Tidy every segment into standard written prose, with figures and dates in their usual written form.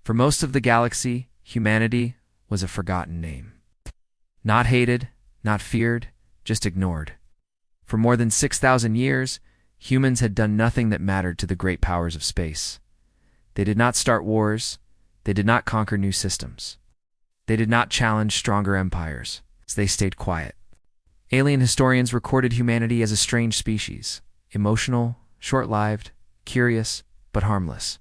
For most of the galaxy, humanity was a forgotten name. Not hated, not feared, just ignored. For more than 6,000 years, humans had done nothing that mattered to the great powers of space. They did not start wars. They did not conquer new systems. They did not challenge stronger empires. They stayed quiet. Alien historians recorded humanity as a strange species, emotional, short-lived, curious, but harmless.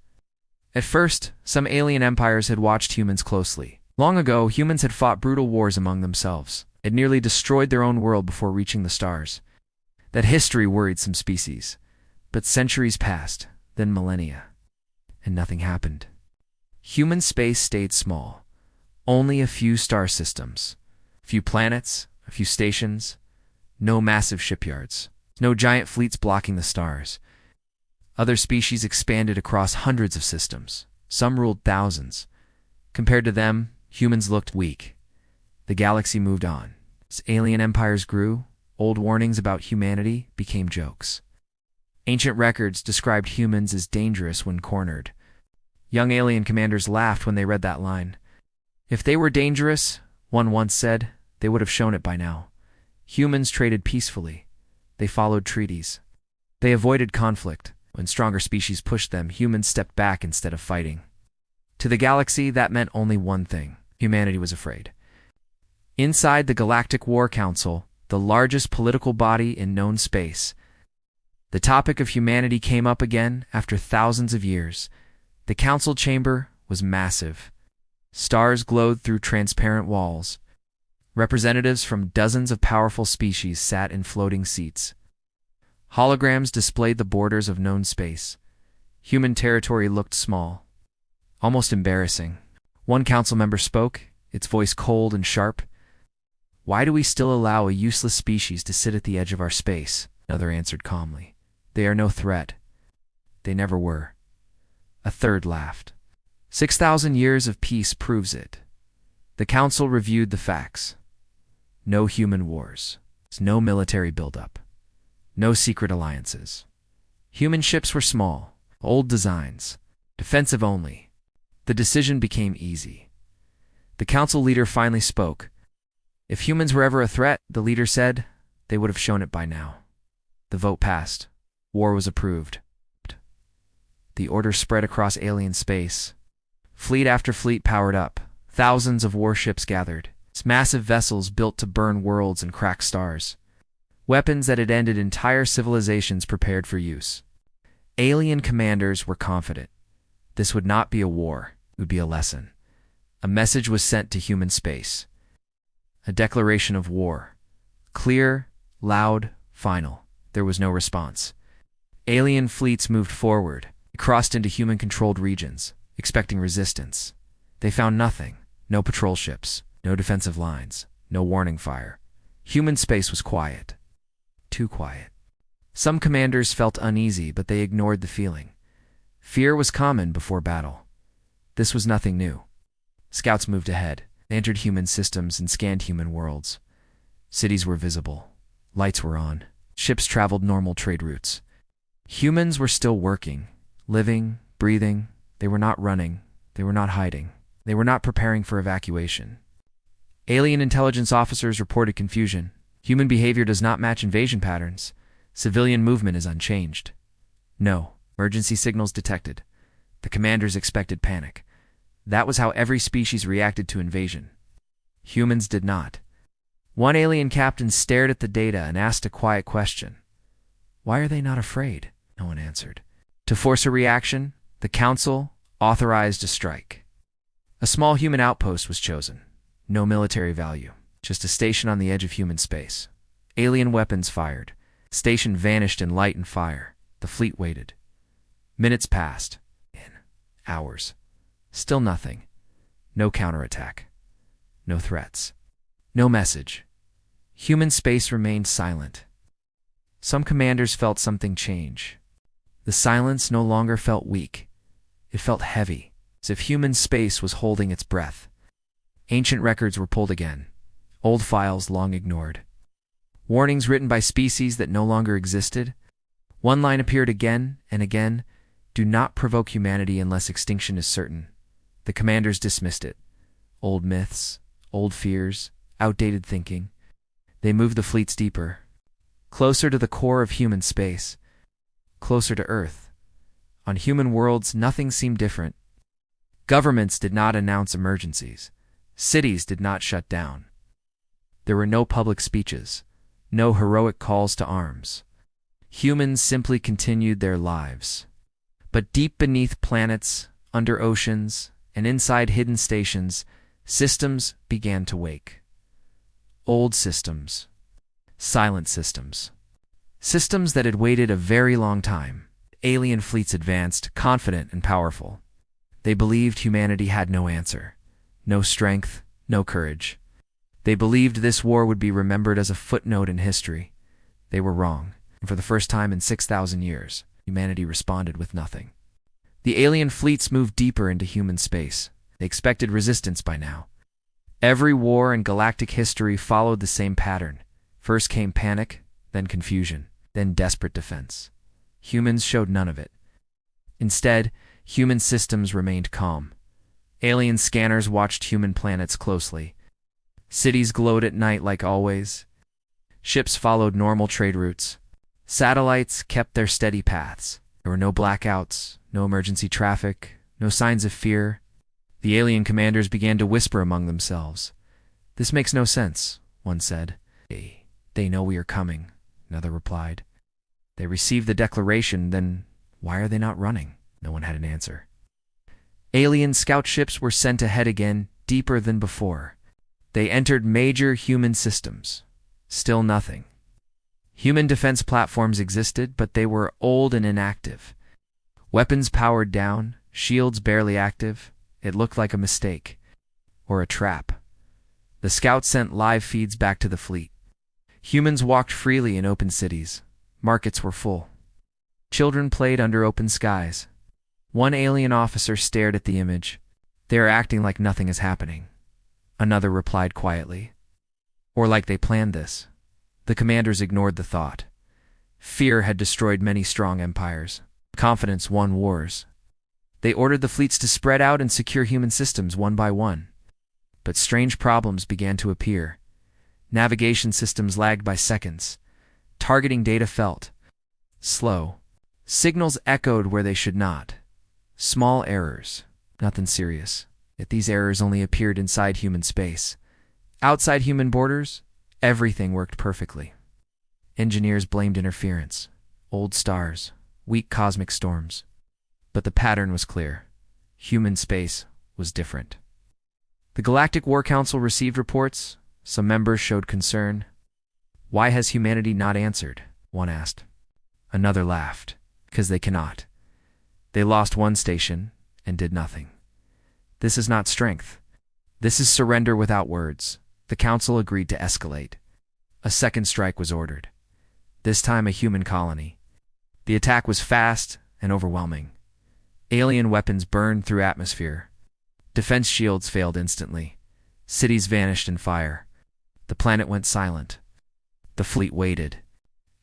At first, some alien empires had watched humans closely. Long ago, humans had fought brutal wars among themselves. Had nearly destroyed their own world before reaching the stars. That history worried some species. But centuries passed, then millennia, and nothing happened. Human space stayed small. Only a few star systems, a few planets, a few stations, no massive shipyards, no giant fleets blocking the stars. Other species expanded across hundreds of systems. Some ruled thousands. Compared to them, humans looked weak. The galaxy moved on. As alien empires grew, old warnings about humanity became jokes. Ancient records described humans as dangerous when cornered. Young alien commanders laughed when they read that line. If they were dangerous, one once said, they would have shown it by now. Humans traded peacefully. They followed treaties. They avoided conflict. When stronger species pushed them, humans stepped back instead of fighting. To the galaxy, that meant only one thing. Humanity was afraid. Inside the Galactic War Council, the largest political body in known space, the topic of humanity came up again after thousands of years. The council chamber was massive. Stars glowed through transparent walls. Representatives from dozens of powerful species sat in floating seats. Holograms displayed the borders of known space. Human territory looked small, almost embarrassing. One council member spoke, its voice cold and sharp. "Why do we still allow a useless species to sit at the edge of our space?" Another answered calmly. "They are no threat. They never were." A third laughed. 6,000 years of peace proves it. The council reviewed the facts. No human wars. No military buildup. No secret alliances. Human ships were small, old designs, defensive only. The decision became easy. The council leader finally spoke. If humans were ever a threat, the leader said, they would have shown it by now. The vote passed. War was approved. The order spread across alien space. Fleet after fleet powered up. Thousands of warships gathered. Massive vessels built to burn worlds and crack stars. Weapons that had ended entire civilizations prepared for use. Alien commanders were confident. This would not be a war. It would be a lesson. A message was sent to human space. A declaration of war. Clear, loud, final. There was no response. Alien fleets moved forward. They crossed into human-controlled regions, expecting resistance. They found nothing. No patrol ships. No defensive lines. No warning fire. Human space was quiet. Too quiet. Some commanders felt uneasy, but they ignored the feeling. Fear was common before battle. This was nothing new. Scouts moved ahead. They entered human systems and scanned human worlds. Cities were visible. Lights were on. Ships traveled normal trade routes. Humans were still working, living, breathing. They were not running. They were not hiding. They were not preparing for evacuation. Alien intelligence officers reported confusion. Human behavior does not match invasion patterns. Civilian movement is unchanged. No. Emergency signals detected. The commanders expected panic. That was how every species reacted to invasion. Humans did not. One alien captain stared at the data and asked a quiet question. Why are they not afraid? No one answered. To force a reaction, the council authorized a strike. A small human outpost was chosen. No military value. Just a station on the edge of human space. Alien weapons fired. Station vanished in light and fire. The fleet waited. Minutes passed. Hours. Still nothing. No counterattack. No threats. No message. Human space remained silent. Some commanders felt something change. The silence no longer felt weak. It felt heavy, as if human space was holding its breath. Ancient records were pulled again. Old files long ignored. Warnings written by species that no longer existed. One line appeared again and again. Do not provoke humanity unless extinction is certain. The commanders dismissed it. Old myths, old fears, outdated thinking. They moved the fleets deeper, closer to the core of human space, closer to Earth. On human worlds, nothing seemed different. Governments did not announce emergencies. Cities did not shut down. There were no public speeches, no heroic calls to arms. Humans simply continued their lives. But deep beneath planets, under oceans, and inside hidden stations, systems began to wake. Old systems. Silent systems. Systems that had waited a very long time. Alien fleets advanced, confident and powerful. They believed humanity had no answer, no strength, no courage. They believed this war would be remembered as a footnote in history. They were wrong. And for the first time in 6,000 years, humanity responded with nothing. The alien fleets moved deeper into human space. They expected resistance by now. Every war in galactic history followed the same pattern. First came panic, then confusion, then desperate defense. Humans showed none of it. Instead, human systems remained calm. Alien scanners watched human planets closely. Cities glowed at night like always. Ships followed normal trade routes. Satellites kept their steady paths. There were no blackouts, no emergency traffic, no signs of fear. The alien commanders began to whisper among themselves. "This makes no sense," one said. They know we are coming," another replied. "They received the declaration, then why are they not running?" No one had an answer. Alien scout ships were sent ahead again, deeper than before. They entered major human systems. Still nothing. Human defense platforms existed, but they were old and inactive. Weapons powered down, shields barely active. It looked like a mistake. Or a trap. The scouts sent live feeds back to the fleet. Humans walked freely in open cities. Markets were full. Children played under open skies. One alien officer stared at the image. "They are acting like nothing is happening," another replied quietly. "Or like they planned this." The commanders ignored the thought. Fear had destroyed many strong empires. Confidence won wars. They ordered the fleets to spread out and secure human systems one by one. But strange problems began to appear. Navigation systems lagged by seconds. Targeting data felt slow. Signals echoed where they should not. Small errors, nothing serious. Yet these errors only appeared inside human space. Outside human borders, everything worked perfectly. Engineers blamed interference, old stars, weak cosmic storms. But the pattern was clear. Human space was different. The Galactic War Council received reports. Some members showed concern. "Why has humanity not answered?" one asked. Another laughed. "Because they cannot. They lost one station and did nothing. This is not strength. This is surrender without words." The council agreed to escalate. A second strike was ordered. This time a human colony. The attack was fast and overwhelming. Alien weapons burned through atmosphere. Defense shields failed instantly. Cities vanished in fire. The planet went silent. The fleet waited.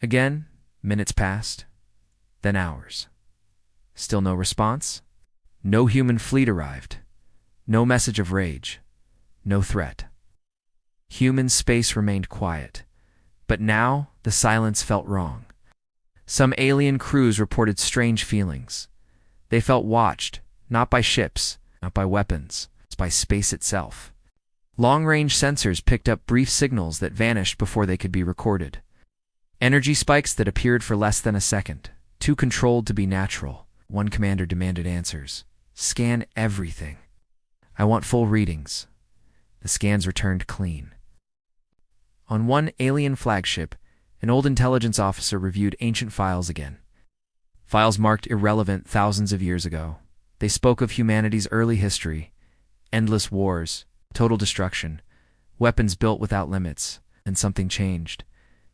Again, minutes passed. Then hours. Still no response. No human fleet arrived. No message of rage. No threat. Human space remained quiet. But now the silence felt wrong. Some alien crews reported strange feelings. They felt watched, not by ships, not by weapons, but by space itself. Long-range sensors picked up brief signals that vanished before they could be recorded. Energy spikes that appeared for less than a second, too controlled to be natural. One commander demanded answers. "Scan everything. I want full readings." The scans returned clean. On one alien flagship, an old intelligence officer reviewed ancient files again. Files marked irrelevant thousands of years ago. They spoke of humanity's early history, endless wars, total destruction, weapons built without limits, and something changed.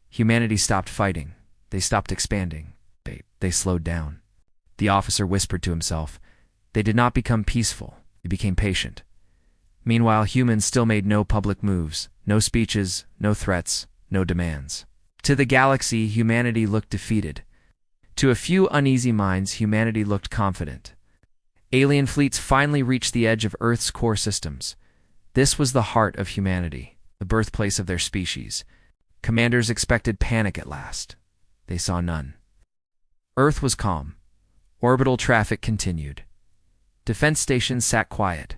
Humanity stopped fighting. They stopped expanding. They slowed down. The officer whispered to himself. They did not become peaceful. They became patient. Meanwhile, humans still made no public moves, no speeches, no threats, no demands. To the galaxy, humanity looked defeated. To a few uneasy minds, humanity looked confident. Alien fleets finally reached the edge of Earth's core systems. This was the heart of humanity, the birthplace of their species. Commanders expected panic at last. They saw none. Earth was calm. Orbital traffic continued. Defense stations sat quiet.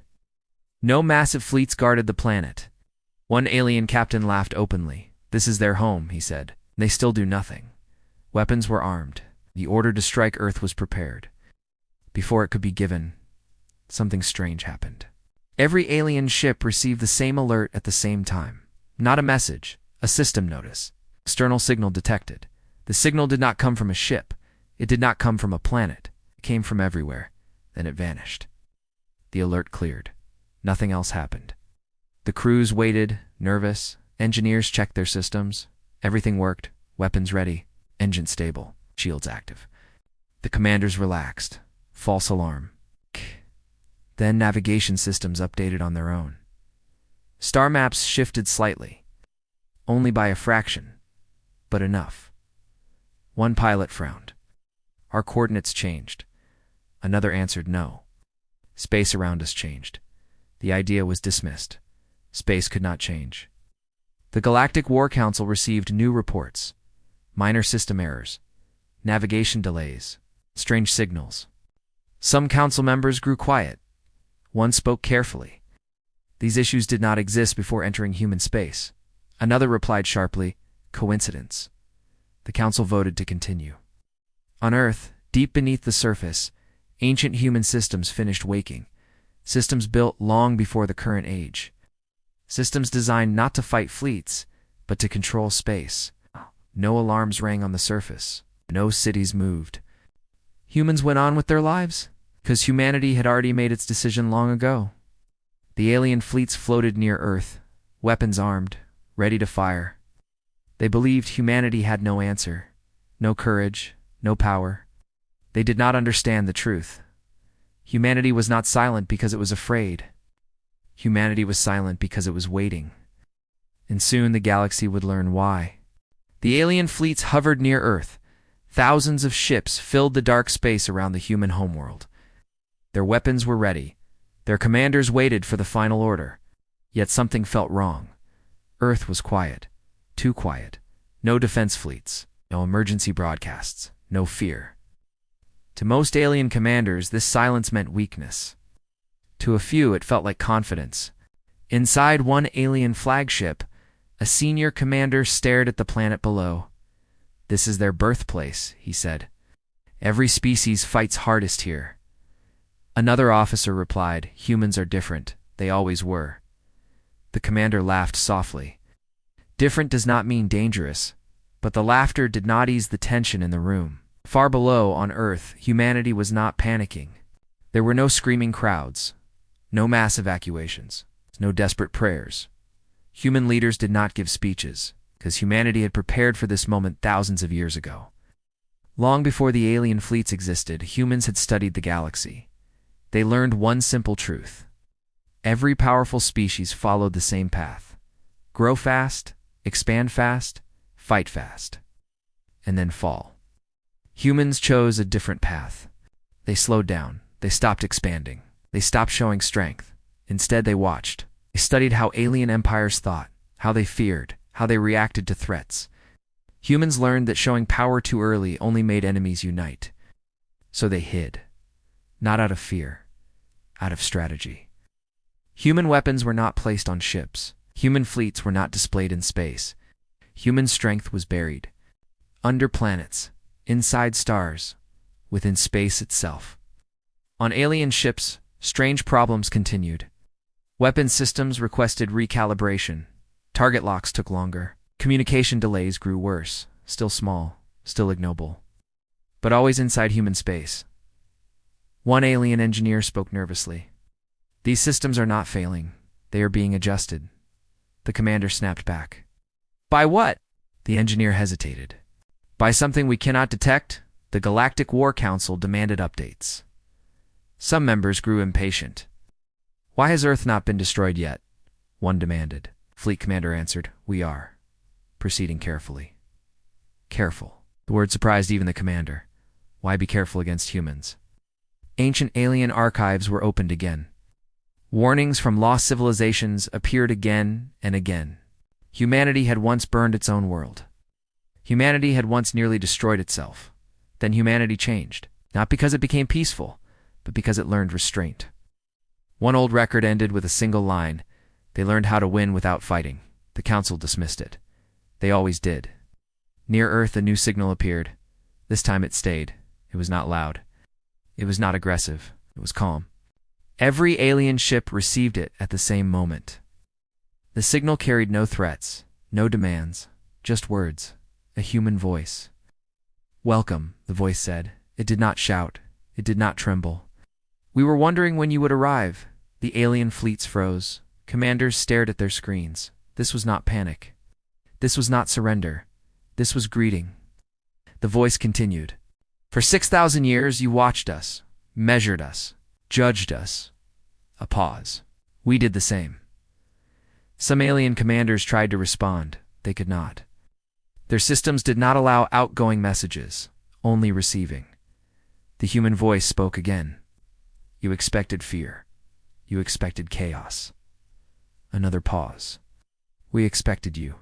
No massive fleets guarded the planet. One alien captain laughed openly. "This is their home," he said. "They still do nothing." Weapons were armed. The order to strike Earth was prepared. Before it could be given, something strange happened. Every alien ship received the same alert at the same time. Not a message, a system notice. External signal detected. The signal did not come from a ship. It did not come from a planet. It came from everywhere. Then it vanished. The alert cleared. Nothing else happened. The crews waited, nervous. Engineers checked their systems. Everything worked. Weapons ready. Engine stable. Shields active. The commanders relaxed. False alarm. Then navigation systems updated on their own. Star maps shifted slightly. Only by a fraction. But enough. One pilot frowned. "Our coordinates changed." Another answered no. Space around us changed. The idea was dismissed. Space could not change. The Galactic War Council received new reports. Minor system errors. Navigation delays. Strange signals. Some council members grew quiet. One spoke carefully. These issues did not exist before entering human space. Another replied sharply, "Coincidence." The council voted to continue. On Earth, deep beneath the surface, ancient human systems finished waking. Systems built long before the current age. Systems designed not to fight fleets, but to control space. No alarms rang on the surface. No cities moved. Humans went on with their lives, because humanity had already made its decision long ago. The alien fleets floated near Earth, weapons armed, ready to fire. They believed humanity had no answer, no courage, no power. They did not understand the truth. Humanity was not silent because it was afraid. Humanity was silent because it was waiting. And soon the galaxy would learn why. The alien fleets hovered near Earth. Thousands of ships filled the dark space around the human homeworld. Their weapons were ready. Their commanders waited for the final order. Yet something felt wrong. Earth was quiet. Too quiet. No defense fleets. No emergency broadcasts. No fear. To most alien commanders, this silence meant weakness. To a few, it felt like confidence. Inside one alien flagship, a senior commander stared at the planet below. "This is their birthplace," he said. "Every species fights hardest here." Another officer replied, "Humans are different. They always were." The commander laughed softly. Different does not mean dangerous, but the laughter did not ease the tension in the room. Far below, on Earth, humanity was not panicking. There were no screaming crowds, no mass evacuations, no desperate prayers. Human leaders did not give speeches, because humanity had prepared for this moment thousands of years ago. Long before the alien fleets existed, humans had studied the galaxy. They learned one simple truth. Every powerful species followed the same path. Grow fast, expand fast, fight fast, and then fall. Humans chose a different path. They slowed down. They stopped expanding. They stopped showing strength. Instead, they watched. They studied how alien empires thought, how they feared, how they reacted to threats. Humans learned that showing power too early only made enemies unite. So they hid. Not out of fear, out of strategy. Human weapons were not placed on ships. Human fleets were not displayed in space. Human strength was buried. Under planets, inside stars, within space itself. On alien ships, strange problems continued. Weapon systems requested recalibration. Target locks took longer. Communication delays grew worse, still small, still ignoble. But always inside human space. One alien engineer spoke nervously. "These systems are not failing. They are being adjusted." The commander snapped back. "By what?" The engineer hesitated. "By something we cannot detect." The Galactic War Council demanded updates. Some members grew impatient. "Why has Earth not been destroyed yet?" one demanded. Fleet commander answered, "We are." Proceeding carefully. Careful. The word surprised even the commander. Why be careful against humans? Ancient alien archives were opened again. Warnings from lost civilizations appeared again and again. Humanity had once burned its own world. Humanity had once nearly destroyed itself. Then humanity changed, not because it became peaceful, but because it learned restraint. One old record ended with a single line: "They learned how to win without fighting." The council dismissed it. They always did. Near Earth, a new signal appeared. This time it stayed. It was not loud. It was not aggressive. It was calm. Every alien ship received it at the same moment. The signal carried no threats, no demands, just words, a human voice. "Welcome," the voice said. It did not shout. It did not tremble. "We were wondering when you would arrive." The alien fleets froze. Commanders stared at their screens. This was not panic. This was not surrender. This was greeting. The voice continued. "For 6,000 years you watched us, measured us, judged us." A pause. "We did the same." Some alien commanders tried to respond. They could not. Their systems did not allow outgoing messages, only receiving. The human voice spoke again. "You expected fear. You expected chaos." Another pause. "We expected you."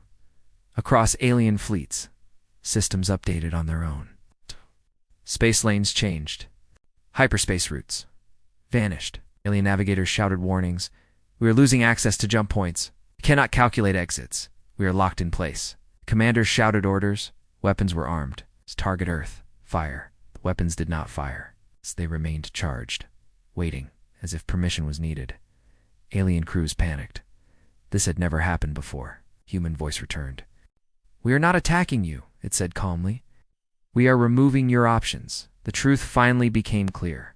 Across alien fleets, systems updated on their own. Space lanes changed. Hyperspace routes vanished. Alien navigators shouted warnings. "We are losing access to jump points. We cannot calculate exits. We are locked in place." Commanders shouted orders. Weapons were armed. "Target Earth. Fire." The weapons did not fire. They remained charged, waiting, as if permission was needed. Alien crews panicked. This had never happened before. Human voice returned. "We are not attacking you," it said calmly. "We are removing your options." The truth finally became clear.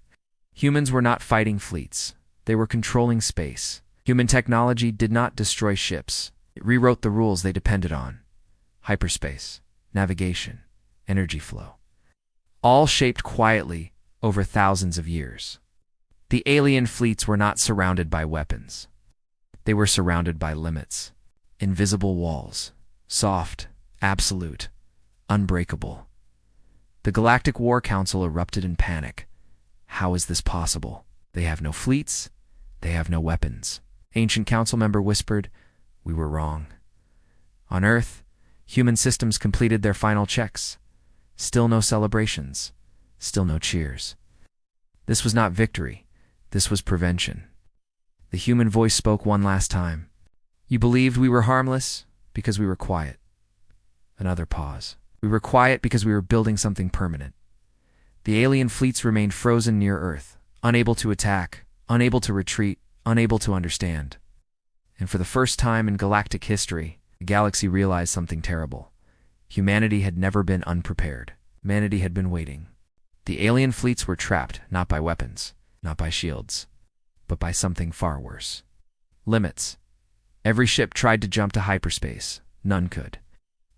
Humans were not fighting fleets. They were controlling space. Human technology did not destroy ships. It rewrote the rules they depended on. Hyperspace, navigation, energy flow. All shaped quietly over thousands of years. The alien fleets were not surrounded by weapons. They were surrounded by limits. Invisible walls. Soft, absolute, unbreakable. The Galactic War Council erupted in panic. How is this possible? They have no fleets. They have no weapons. Ancient council member whispered, "We were wrong." On Earth, human systems completed their final checks. Still no celebrations. Still no cheers. This was not victory. This was prevention. The human voice spoke one last time. "You believed we were harmless because we were quiet." Another pause. "We were quiet because we were building something permanent." The alien fleets remained frozen near Earth, unable to attack, unable to retreat, unable to understand. And for the first time in galactic history, the galaxy realized something terrible. Humanity had never been unprepared. Humanity had been waiting. The alien fleets were trapped not by weapons, not by shields, but by something far worse. Limits. Every ship tried to jump to hyperspace. None could.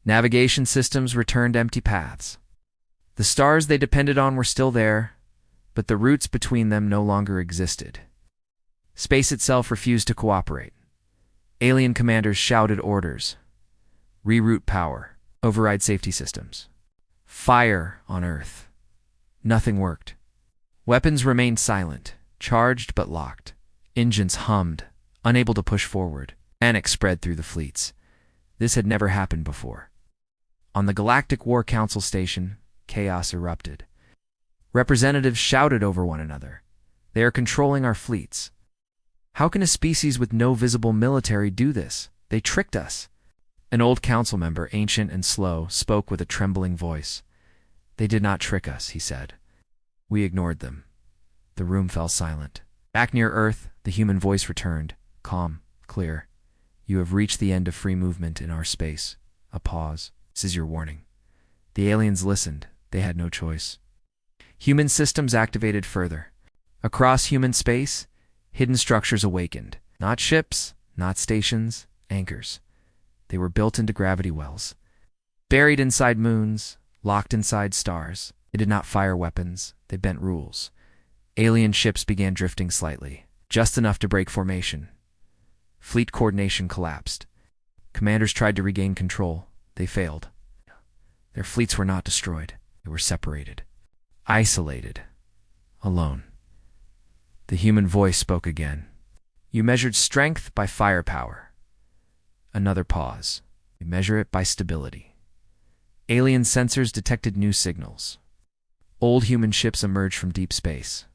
Navigation systems returned empty paths. The stars they depended on were still there, but the routes between them no longer existed. Space itself refused to cooperate. Alien commanders shouted orders. Reroute power. Override safety systems. Fire on Earth. Nothing worked. Weapons remained silent, charged but locked. Engines hummed, unable to push forward. Panic spread through the fleets. This had never happened before. On the Galactic War Council station, chaos erupted. Representatives shouted over one another. "They are controlling our fleets." "How can a species with no visible military do this? They tricked us." An old council member, ancient and slow, spoke with a trembling voice. "They did not trick us," he said. "We ignored them." The room fell silent. Back near Earth, the human voice returned, calm, clear. "You have reached the end of free movement in our space." A pause. "This is your warning." The aliens listened. They had no choice. Human systems activated further. Across human space, hidden structures awakened. Not ships, not stations, anchors. They were built into gravity wells. Buried inside moons, locked inside stars. They did not fire weapons. They bent rules. Alien ships began drifting slightly, just enough to break formation. Fleet coordination collapsed. Commanders tried to regain control. They failed. Their fleets were not destroyed. They were separated. Isolated. Alone. The human voice spoke again. You measured strength by firepower. Another pause. You measure it by stability. Alien sensors detected new signals. Old human ships emerged from deep space.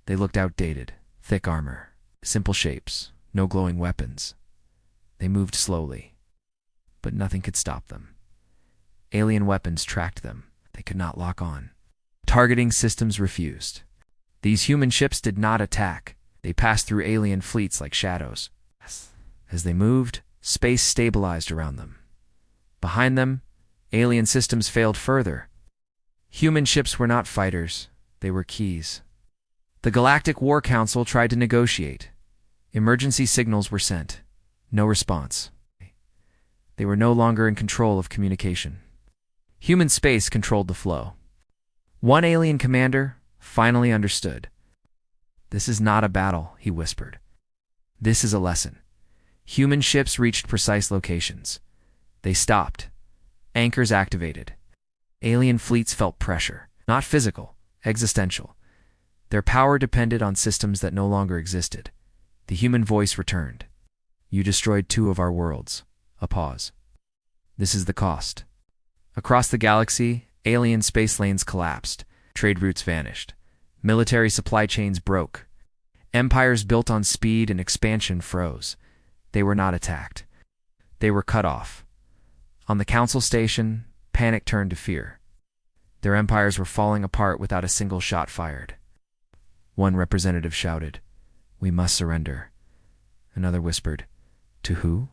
They looked outdated, thick armor, simple shapes, no glowing weapons. They moved slowly, but nothing could stop them. Alien weapons tracked them. They could not lock on. Targeting systems refused. These human ships did not attack. They passed through alien fleets like shadows. As they moved, space stabilized around them. Behind them, alien systems failed further. Human ships were not fighters. They were keys. The Galactic War Council tried to negotiate. Emergency signals were sent. No response. They were no longer in control of communication. Human space controlled the flow. One alien commander finally understood. This is not a battle, he whispered. This is a lesson. Human ships reached precise locations. They stopped. Anchors activated. Alien fleets felt pressure, not physical, existential. Their power depended on systems that no longer existed. The human voice returned. You destroyed 2 of our worlds. A pause. This is the cost. Across the galaxy, alien space lanes collapsed. Trade routes vanished. Military supply chains broke. Empires built on speed and expansion froze. They were not attacked. They were cut off. On the council station, panic turned to fear. Their empires were falling apart without a single shot fired. One representative shouted, "We must surrender." Another whispered, "To who?"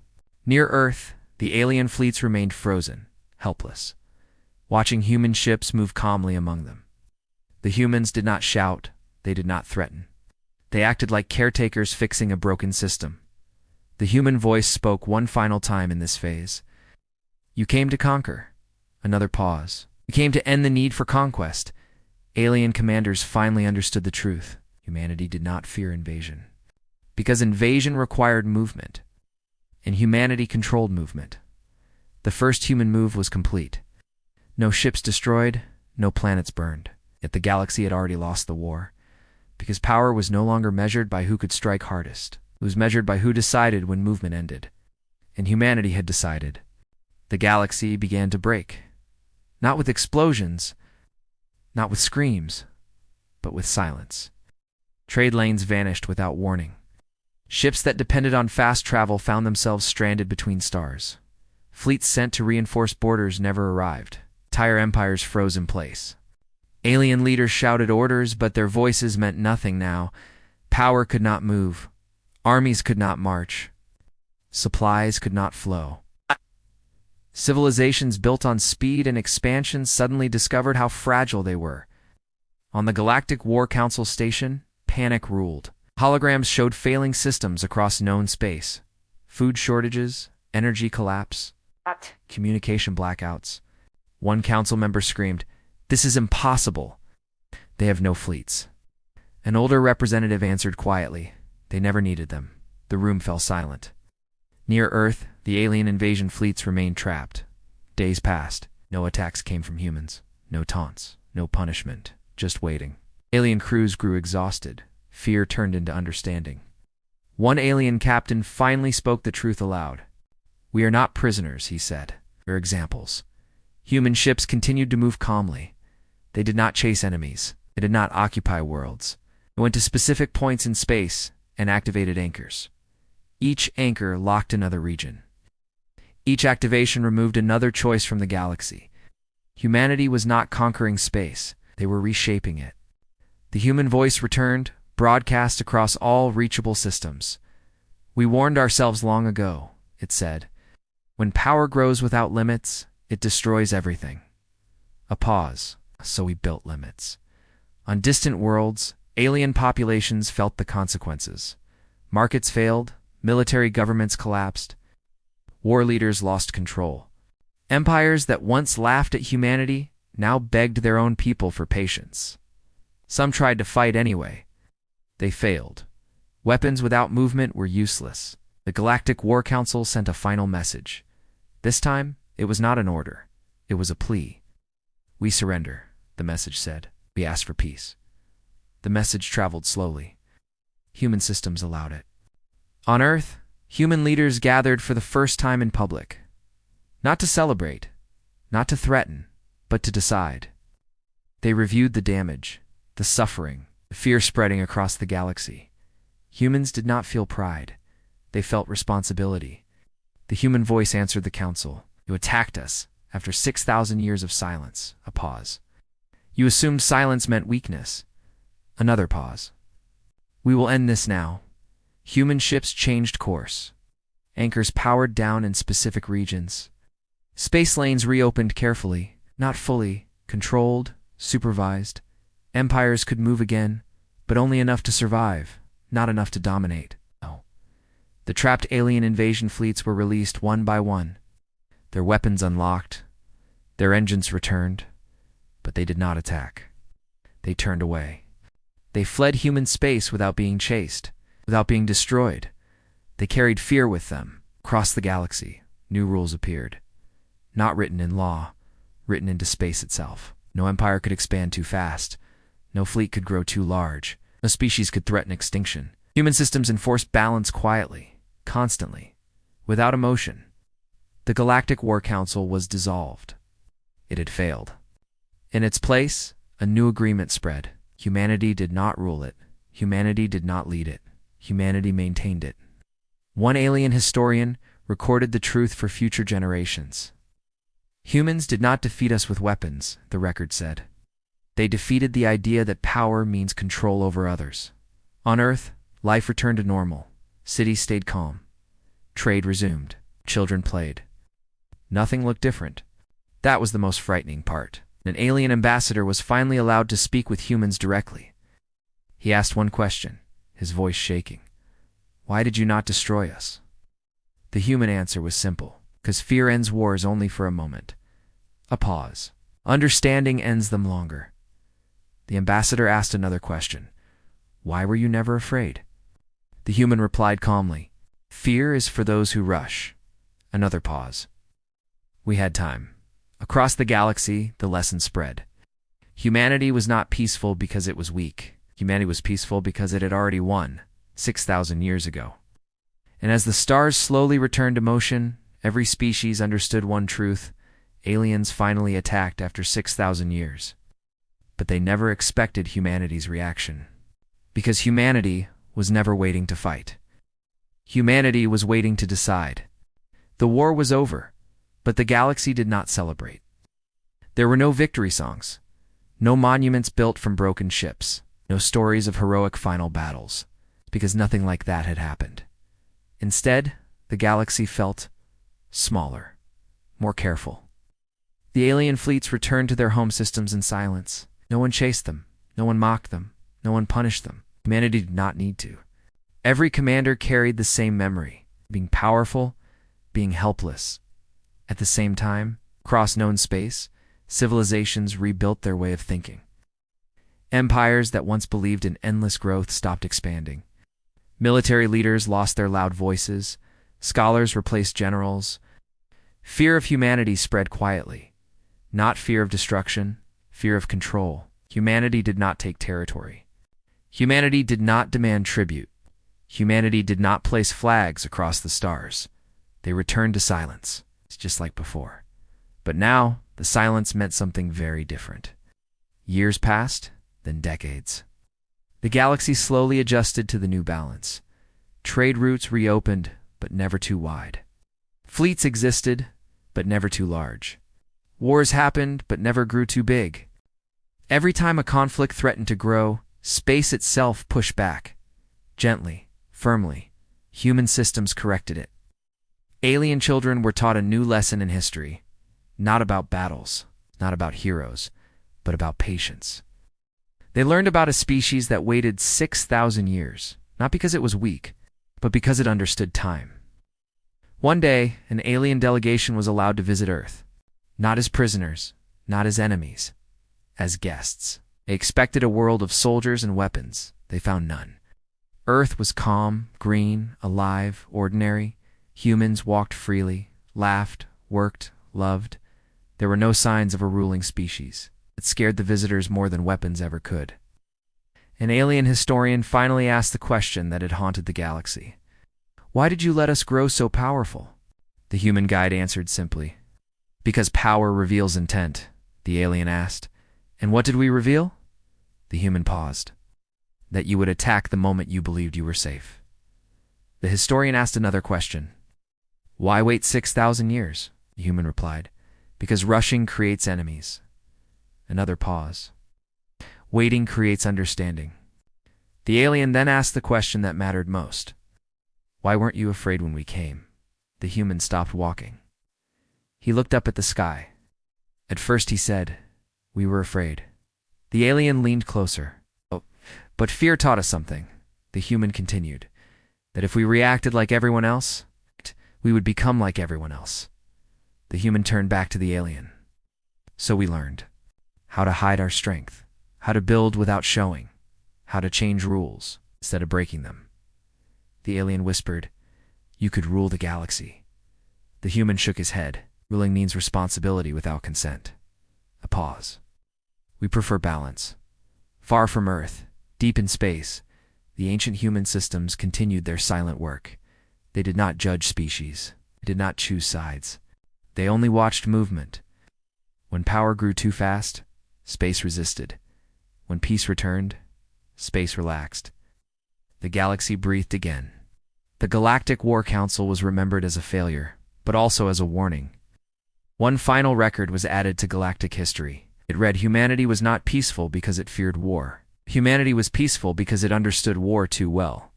Near Earth, the alien fleets remained frozen, helpless, watching human ships move calmly among them. The humans did not shout, they did not threaten. They acted like caretakers fixing a broken system. The human voice spoke one final time in this phase. You came to conquer. Another pause. You came to end the need for conquest. Alien commanders finally understood the truth. Humanity did not fear invasion. Because invasion required movement, and humanity controlled movement. The first human move was complete. No ships destroyed, no planets burned. Yet the galaxy had already lost the war. Because power was no longer measured by who could strike hardest. It was measured by who decided when movement ended. And humanity had decided. The galaxy began to break. Not with explosions, not with screams, but with silence. Trade lanes vanished without warning. Ships that depended on fast travel found themselves stranded between stars. Fleets sent to reinforce borders never arrived. Entire empires froze in place. Alien leaders shouted orders, but their voices meant nothing now. Power could not move. Armies could not march. Supplies could not flow. Civilizations built on speed and expansion suddenly discovered how fragile they were. On the Galactic War Council station, panic ruled. Holograms showed failing systems across known space. Food shortages, energy collapse, communication blackouts. One council member screamed, "This is impossible. They have no fleets." An older representative answered quietly, "They never needed them." The room fell silent. Near Earth, the alien invasion fleets remained trapped. Days passed. No attacks came from humans. No taunts. No punishment. Just waiting. Alien crews grew exhausted. Fear turned into understanding. One alien captain finally spoke the truth aloud. "We are not prisoners," he said. "We're examples." Human ships continued to move calmly. They did not chase enemies. They did not occupy worlds. They went to specific points in space and activated anchors. Each anchor locked another region. Each activation removed another choice from the galaxy. Humanity was not conquering space. They were reshaping it. The human voice returned, broadcast across all reachable systems. "We warned ourselves long ago," it said. "When power grows without limits, it destroys everything." A pause. So we built limits. On distant worlds, alien populations felt the consequences. Markets failed. Military governments collapsed. War leaders lost control. Empires that once laughed at humanity now begged their own people for patience. Some tried to fight anyway. They failed. Weapons without movement were useless. The Galactic War Council sent a final message. This time, it was not an order. It was a plea. "We surrender," the message said. "We ask for peace." The message traveled slowly. Human systems allowed it. On Earth, human leaders gathered for the first time in public. Not to celebrate, not to threaten, but to decide. They reviewed the damage, the suffering, the fear spreading across the galaxy. Humans did not feel pride. They felt responsibility. The human voice answered the council. You attacked us after 6,000 years of silence. A pause. You assumed silence meant weakness. Another pause. We will end this now. Human ships changed course. Anchors powered down in specific regions. Space lanes reopened carefully, not fully, controlled, supervised. Empires could move again, but only enough to survive, not enough to dominate. No. The trapped alien invasion fleets were released one by one. Their weapons unlocked, their engines returned, but they did not attack. They turned away. They fled human space without being chased, without being destroyed. They carried fear with them. Across the galaxy, new rules appeared. Not written in law, written into space itself. No empire could expand too fast. No fleet could grow too large. No species could threaten extinction. Human systems enforced balance quietly, constantly, without emotion. The Galactic War Council was dissolved. It had failed. In its place, a new agreement spread. Humanity did not rule it. Humanity did not lead it. Humanity maintained it. One alien historian recorded the truth for future generations. Humans did not defeat us with weapons, the record said. They defeated the idea that power means control over others. On Earth, life returned to normal. Cities stayed calm. Trade resumed. Children played. Nothing looked different. That was the most frightening part. An alien ambassador was finally allowed to speak with humans directly. He asked one question, his voice shaking. Why did you not destroy us? The human answer was simple. 'Cause fear ends wars only for a moment. A pause. Understanding ends them longer. The ambassador asked another question. Why were you never afraid? The human replied calmly. Fear is for those who rush. Another pause. We had time. Across the galaxy, the lesson spread. Humanity was not peaceful because it was weak. Humanity was peaceful because it had already won, 6,000 years ago. And as the stars slowly returned to motion, every species understood one truth. Aliens finally attacked after 6,000 years. But they never expected humanity's reaction. Because humanity was never waiting to fight. Humanity was waiting to decide. The war was over, but the galaxy did not celebrate. There were no victory songs, no monuments built from broken ships, no stories of heroic final battles, because nothing like that had happened. Instead, the galaxy felt smaller, more careful. The alien fleets returned to their home systems in silence. No one chased them. No one mocked them. No one punished them. Humanity did not need to. Every commander carried the same memory, being powerful, being helpless. At the same time, across known space, civilizations rebuilt their way of thinking. Empires that once believed in endless growth stopped expanding. Military leaders lost their loud voices. Scholars replaced generals. Fear of humanity spread quietly. Not fear of destruction, fear of control. Humanity did not take territory. Humanity did not demand tribute. Humanity did not place flags across the stars. They returned to silence, just like before. But now, the silence meant something very different. Years passed, then decades. The galaxy slowly adjusted to the new balance. Trade routes reopened, but never too wide. Fleets existed, but never too large. Wars happened, but never grew too big. Every time a conflict threatened to grow, space itself pushed back. Gently, firmly, human systems corrected it. Alien children were taught a new lesson in history. Not about battles, not about heroes, but about patience. They learned about a species that waited 6,000 years, not because it was weak, but because it understood time. One day, an alien delegation was allowed to visit Earth. Not as prisoners, not as enemies, as guests. They expected a world of soldiers and weapons. They found none. Earth was calm, green, alive, ordinary. Humans walked freely, laughed, worked, loved. There were no signs of a ruling species. It scared the visitors more than weapons ever could. An alien historian finally asked the question that had haunted the galaxy. Why did you let us grow so powerful? The human guide answered simply. Because power reveals intent, the alien asked. And what did we reveal? The human paused. That you would attack the moment you believed you were safe. The historian asked another question. Why wait 6,000 years? The human replied. Because rushing creates enemies. Another pause. Waiting creates understanding. The alien then asked the question that mattered most. Why weren't you afraid when we came? The human stopped walking. He looked up at the sky. At first he said, we were afraid. The alien leaned closer. Oh, but fear taught us something, the human continued. That if we reacted like everyone else, we would become like everyone else. The human turned back to the alien. So we learned how to hide our strength, how to build without showing, how to change rules instead of breaking them. The alien whispered, you could rule the galaxy. The human shook his head. Ruling means responsibility without consent. A pause. We prefer balance. Far from Earth, deep in space, the ancient human systems continued their silent work. They did not judge species. They did not choose sides. They only watched movement. When power grew too fast, space resisted. When peace returned, space relaxed. The galaxy breathed again. The Galactic War Council was remembered as a failure, but also as a warning. One final record was added to galactic history. It read, humanity was not peaceful because it feared war. Humanity was peaceful because it understood war too well.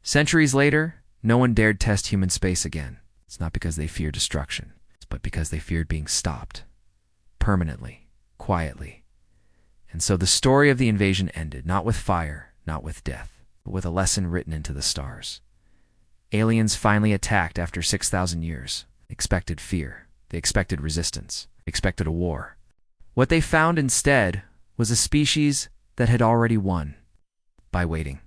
Centuries later, no one dared test human space again. It's not because they feared destruction, but because they feared being stopped. Permanently, quietly. And so the story of the invasion ended, not with fire, not with death, but with a lesson written into the stars. Aliens finally attacked after 6,000 years. They expected fear. They expected resistance. They expected a war. What they found instead was a species that had already won by waiting.